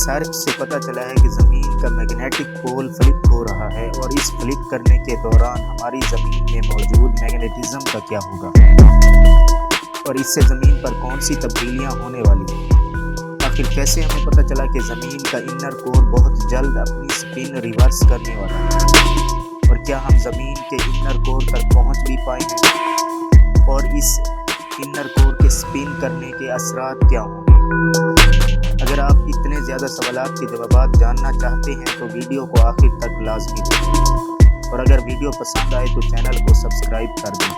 Research سے پتہ چلا ہے کہ زمین کا میگنیٹک پول فلپ ہو رہا ہے، اور اس فلپ کرنے کے دوران ہماری زمین میں موجود میگنیٹزم کا کیا ہوگا، اور اس سے زمین پر کون سی تبدیلیاں ہونے والی ہیں۔ آخر کیسے ہمیں پتہ چلا کہ زمین کا انر کور بہت جلد اپنی سپن ریورس کرنے والا ہے، اور کیا ہم زمین کے انر کور تک پہنچ بھی پائیں گے، اور اس انر کور کے سپن کرنے کے اثرات کیا ہوں گے۔ اگر آپ اتنے زیادہ سوالات کے جوابات جاننا چاہتے ہیں تو ویڈیو کو آخر تک لازمی دیکھیں، اور اگر ویڈیو پسند آئے تو چینل کو سبسکرائب کر دیں۔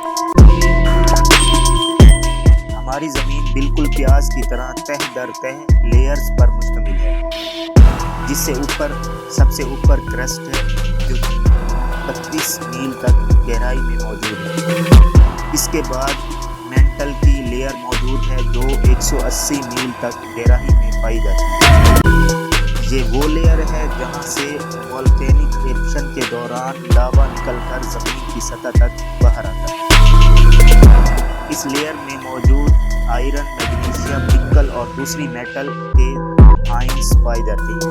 ہماری زمین بالکل پیاز کی طرح تہ در تہ لیئرز پر مشتمل ہے، جس سے سب سے اوپر کرسٹ ہے جو 32 میل تک گہرائی میں موجود ہے۔ اس کے بعد مینٹل کی لیئر موجود ہے جو 180 میل تک گہرائی میں پائی جاتی ہے۔ یہ وہ لیئر ہے جہاں سے والکینک ایرپشن کے دوران لاوا نکل کر زمین کی سطح تک باہر آتا ہے۔ اس لیئر میں موجود آئرن، میگنیشیم، نکل اور دوسری میٹل کے آئنز پائے جاتے ہیں۔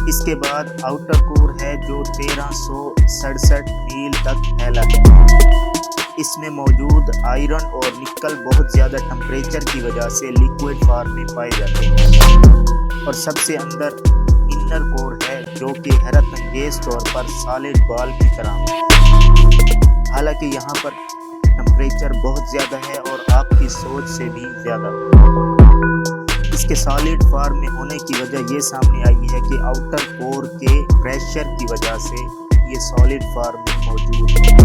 اس کے بعد آؤٹر کور ہے جو 1367 میل تک پھیلا ہے۔ اس میں موجود آئرن اور نکل بہت زیادہ ٹمپریچر کی وجہ سے لیکوئڈ فارم میں پائے جاتے ہیں، اور سب سے اندر انر کور ہے جو کہ حیرت انگیز طور پر سالڈ بال کی طرح ہے، حالانکہ یہاں پر ٹمپریچر بہت زیادہ ہے اور آپ کی سوچ سے بھی زیادہ۔ اس کے سالڈ فارم میں ہونے کی وجہ یہ سامنے آئی ہے کہ آؤٹر کور کے پریشر کی وجہ سے یہ سالڈ فارم میں موجود ہے۔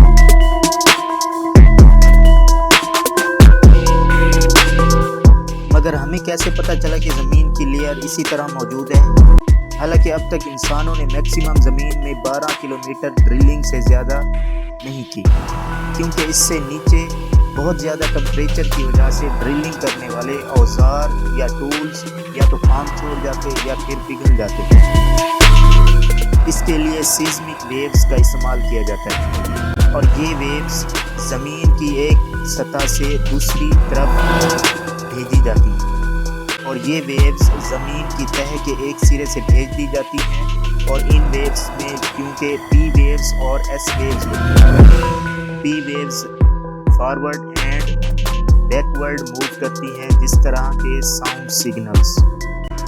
مگر ہمیں کیسے پتہ چلا کہ زمین کی لیئر اسی طرح موجود ہے؟ حالانکہ اب تک انسانوں نے میکسیمم زمین میں 12 کلومیٹر ڈرلنگ سے زیادہ نہیں کی، کیونکہ اس سے نیچے بہت زیادہ ٹمپریچر کی وجہ سے ڈرلنگ کرنے والے اوزار یا ٹولز یا تو کام چھوڑ جاتے یا پھر پگھل جاتے۔ اس کے لیے سیزمک ویوز کا استعمال کیا جاتا ہے، اور یہ ویوز زمین کی ایک سطح سے دوسری طرف بھیجی جاتی ہیں، اور یہ ویوز زمین کی تہہ کے ایک سرے سے بھیج دی جاتی ہیں، اور ان ویوز میں کیونکہ پی ویوز اور ایس ویوز ہوتی ہیں، P waves forward and backward move کرتی ہیں جس طرح کے sound signals,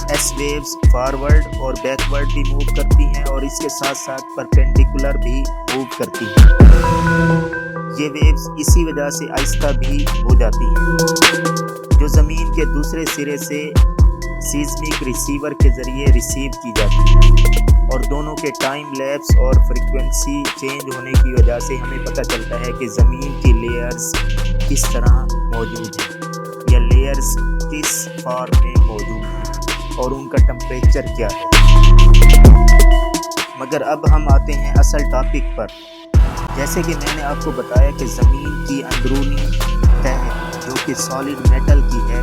S waves forward اور بیکورڈ بھی موو کرتی ہیں، اور اس کے ساتھ ساتھ پرپینڈیکولر بھی موو کرتی ہیں۔ یہ ویوز اسی وجہ سے آہستہ بھی ہو جاتی ہیں، جو زمین کے دوسرے سرے سے سیزمک ریسیور کے ذریعے ریسیو کی جاتی ہے، اور دونوں کے ٹائم لیپس اور فریکوینسی چینج ہونے کی وجہ سے ہمیں پتہ چلتا ہے کہ زمین کی لیئرز کس طرح موجود ہیں، یا لیئرز کس فارم میں موجود ہیں، اور ان کا ٹمپریچر کیا ہے۔ مگر اب ہم آتے ہیں اصل ٹاپک پر۔ جیسے کہ میں نے آپ کو بتایا کہ زمین کی اندرونی تہ جو کہ سالڈ میٹل کی ہے،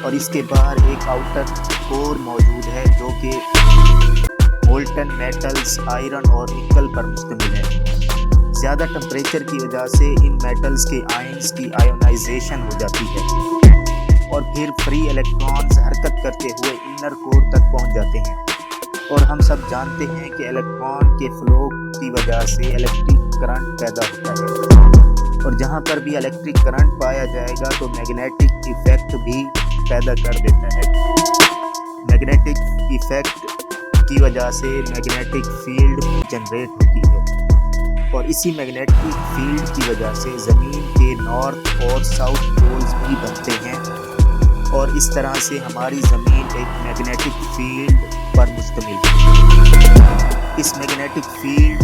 اور اس کے باہر ایک آؤٹر کور موجود ہے جو کہ مولٹن میٹلز، آئرن اور نکل پر مشتمل ہے۔ زیادہ ٹمپریچر کی وجہ سے ان میٹلز کے آئنز کی آئونائزیشن ہو جاتی ہے، اور پھر فری الیکٹرانز حرکت کرتے ہوئے انر کور تک پہنچ جاتے ہیں، اور ہم سب جانتے ہیں کہ الیکٹران کے فلو کی وجہ سے الیکٹرک کرنٹ پیدا ہوتا ہے، اور جہاں پر بھی الیکٹرک کرنٹ پایا جائے گا تو میگنیٹک ایفیکٹ بھی پیدا کر دیتا ہے۔ میگنیٹک ایفیکٹ کی وجہ سے میگنیٹک فیلڈ جنریٹ ہوتی ہے، اور اسی میگنیٹک فیلڈ کی وجہ سے زمین کے نارتھ اور ساؤتھ پولز بھی بنتے ہیں، اور اس طرح سے ہماری زمین ایک میگنیٹک فیلڈ پر مشتمل ہے۔ اس میگنیٹک فیلڈ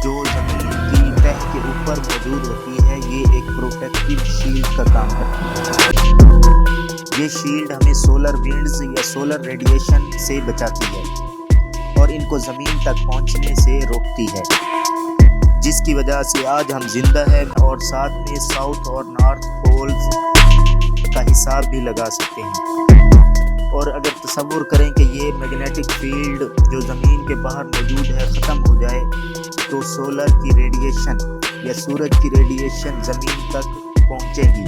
جو زمین کی تہ کے اوپر موجود ہوتی ہے، یہ ایک پروٹیکٹیو شیلڈ کا کام کرتی ہے۔ یہ شیلڈ ہمیں سولر وینڈز یا سولر ریڈیشن سے بچاتی ہے، اور ان کو زمین تک پہنچنے سے روکتی ہے، جس کی وجہ سے آج ہم زندہ ہیں، اور ساتھ میں ساؤتھ اور نارتھ پولز کا حساب بھی لگا سکتے ہیں۔ اور اگر تصور کریں کہ یہ میگنیٹک فیلڈ جو زمین کے باہر موجود ہے ختم ہو جائے تو سولر کی ریڈیشن یا سورج کی ریڈیشن زمین تک پہنچے گی،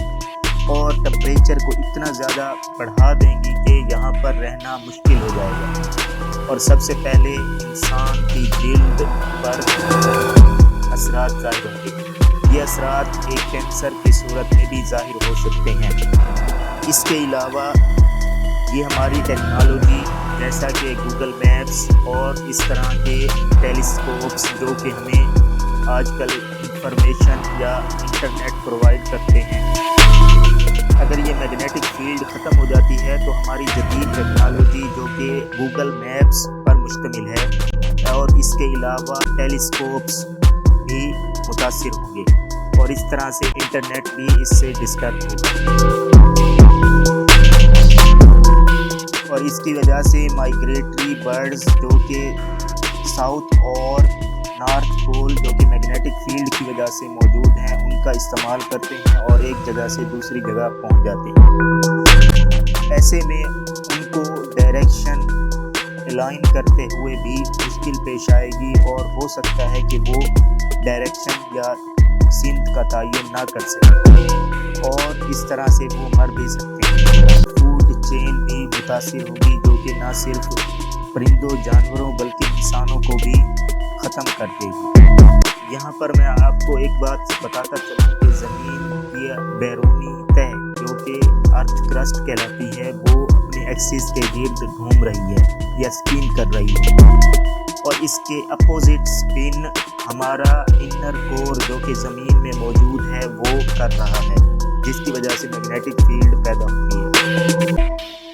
اور ٹمپریچر کو اتنا زیادہ بڑھا دیں گی کہ یہاں پر رہنا مشکل ہو جائے گا، اور سب سے پہلے انسان کی جلد پر اثرات ظاہر ہوں گے۔ یہ اثرات ایک کینسر کی صورت میں بھی ظاہر ہو سکتے ہیں۔ اس کے علاوہ یہ ہماری ٹیکنالوجی جیسا کہ گوگل میپس اور اس طرح کے ٹیلیسکوپس جو کہ ہمیں آج کل انفارمیشن یا انٹرنیٹ پرووائڈ کرتے ہیں، اگر یہ میگنیٹک فیلڈ ختم ہو جاتی ہے تو ہماری جدید ٹیکنالوجی جو کہ گوگل میپس پر مشتمل ہے اور اس کے علاوہ ٹیلیسکوپس بھی متاثر ہوں گے، اور اس طرح سے انٹرنیٹ بھی اس سے ڈسٹرب ہوگا، اور اس کی وجہ سے مائیگریٹری برڈز جو کہ ساؤتھ اور نارتھ پول جو کہ میگنیٹک فیلڈ کی وجہ سے موجود ہیں ان کا استعمال کرتے ہیں اور ایک جگہ سے دوسری جگہ پہنچ جاتے ہیں۔ ایسے میں ان کو ڈائریکشن الائن کرتے ہوئے بھی مشکل پیش آئے گی، اور ہو سکتا ہے کہ وہ ڈائریکشن یا سمت کا تعین نہ کر سکیں، اور اس طرح سے وہ مر بھی سکتے ہیں۔ فوڈ چین بھی متاثر ہوگی جو کہ نہ صرف پرندوں جانوروں بلکہ انسانوں کو بھی ختم کر دے گی۔ یہاں پر میں آپ کو ایک بات بتاتا چلوں کہ زمین کی بیرونی تہہ جو کہ ارتھ کرسٹ کہلاتی ہے وہ اپنے ایکسس کے گرد گھوم رہی ہے یا اسپن کر رہی ہے، اور اس کے اپوزٹ اسپن ہمارا انر کور جو کہ زمین میں موجود ہے وہ کر رہا ہے، جس کی وجہ سے میگنیٹک فیلڈ پیدا ہوتی ہے۔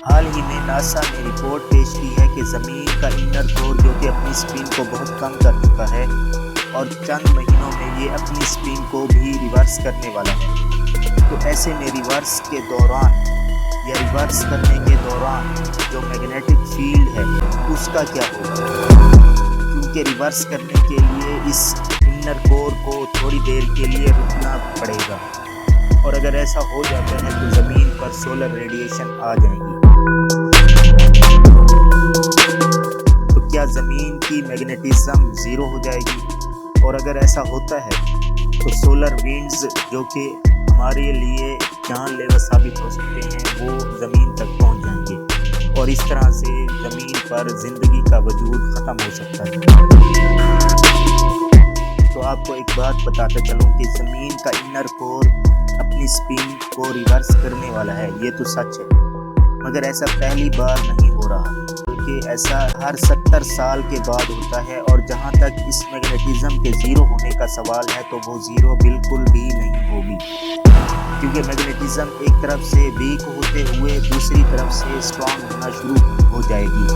حال ہی میں ناسا نے رپورٹ پیش کی ہے کہ زمین کا انر کور جو کہ اپنی اسپن کو بہت کم کر چکا ہے، اور چند مہینوں میں یہ اپنی اسپن کو بھی ریورس کرنے والا ہے۔ تو ایسے میں ریورس کے دوران یا ریورس کرنے کے دوران جو میگنیٹک فیلڈ ہے اس کا کیا ہوگا، کیونکہ ریورس کرنے کے لیے اس انر کور کو تھوڑی دیر کے لیے رکنا پڑے گا، اور اگر ایسا ہو جاتا ہے تو زمین پر سولر ریڈیشن آ جائے گی۔ تو کیا زمین کی میگنیٹزم زیرو ہو جائے گی؟ اور اگر ایسا ہوتا ہے تو سولر وینڈز جو کہ ہمارے لیے جان لیوا ثابت ہو سکتے ہیں وہ زمین تک پہنچ جائیں گے، اور اس طرح سے زمین پر زندگی کا وجود ختم ہو سکتا ہے۔ تو آپ کو ایک بات بتاتا چلوں کہ زمین کا انر کور اپنی اسپن کو ریورس کرنے والا ہے، یہ تو سچ ہے، مگر ایسا پہلی بار نہیں ہو رہا، بلکہ ایسا ہر 70 سال کے بعد ہوتا ہے، اور جہاں تک اس میگنیٹزم کے زیرو ہونے کا سوال ہے تو وہ زیرو بالکل بھی نہیں ہوگی، کیونکہ میگنیٹزم ایک طرف سے ویک ہوتے ہوئے دوسری طرف سے اسٹرانگ ہونا شروع ہو جائے گی۔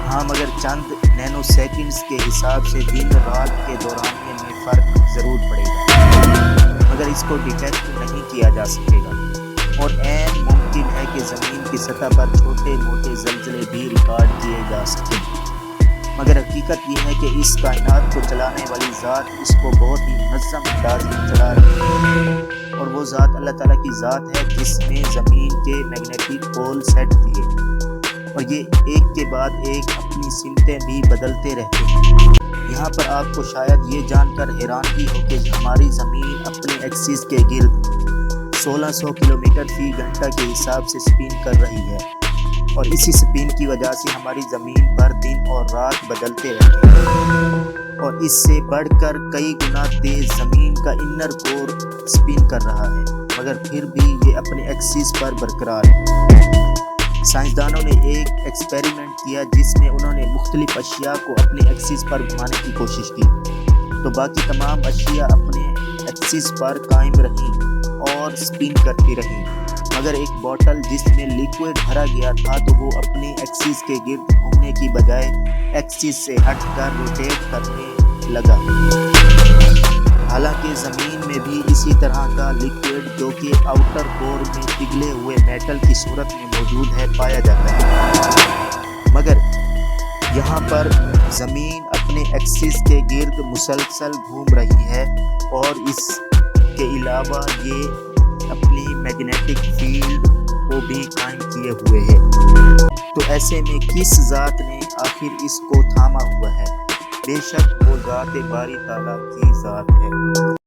ہاں، مگر چند نینو سیکنڈز کے حساب سے دن رات کے دورانیے میں فرق ضرور پڑے گا، مگر اس کو ڈیٹیکٹ نہیں کیا جا سکے گا، اور عین ممکن ہے کہ زمین کی سطح پر چھوٹے موٹے زلزلے بھی ریکارڈ کیے جا سکیں، مگر حقیقت یہ ہے کہ اس کائنات کو چلانے والی ذات اس کو بہت ہی منظم انداز میں چلا رہی ہے، اور وہ ذات اللہ تعالیٰ کی ذات ہے جس نے زمین کے میگنیٹک پول سیٹ کیے، اور یہ ایک کے بعد ایک اپنی سمتیں بھی بدلتے رہتے ہیں۔ یہاں پر آپ کو شاید یہ جان کر حیرانگی ہو کہ ہماری زمین اپنے ایکسس کے گرد 1600 کلومیٹر فی گھنٹہ کے حساب سے اسپن کر رہی ہے، اور اسی اسپن کی وجہ سے ہماری زمین پر دن اور رات بدلتے رہتے ہیں، اور اس سے بڑھ کر کئی گنا تیز زمین کا انر کور اسپن کر رہا ہے، مگر پھر بھی یہ اپنے ایکسس پر برقرار ہے۔ سائنسدانوں نے ایک ایکسپیریمنٹ کیا جس میں انہوں نے مختلف اشیاء کو اپنے ایکسس پر گھمانے کی کوشش کی، تو باقی تمام اشیاء اپنے ایکسس پر قائم رہیں اور اسپن کرتی رہیں، مگر ایک بوتل جس میں لیکوئڈ بھرا گیا تھا تو وہ اپنے ایکسس کے گرد گھومنے کی بجائے ایکسس سے ہٹ کر روٹیٹ کرنے لگا۔ حالانکہ زمین میں بھی اسی طرح کا لیکوئڈ جو کہ آؤٹر کور میں پگھلے ہوئے میٹل کی صورت میں موجود ہے پایا جاتا ہے، مگر یہاں پر زمین اپنے ایکسس کے گرد مسلسل گھوم رہی ہے، اور اس کے علاوہ یہ اپنی میگنیٹک فیلڈ کو بھی قائم کیے ہوئے ہے۔ تو ایسے میں کس ذات نے آخر اس کو تھاما ہوا ہے؟ بے شک وہ ذات باری تعالیٰ کی ذات ہے۔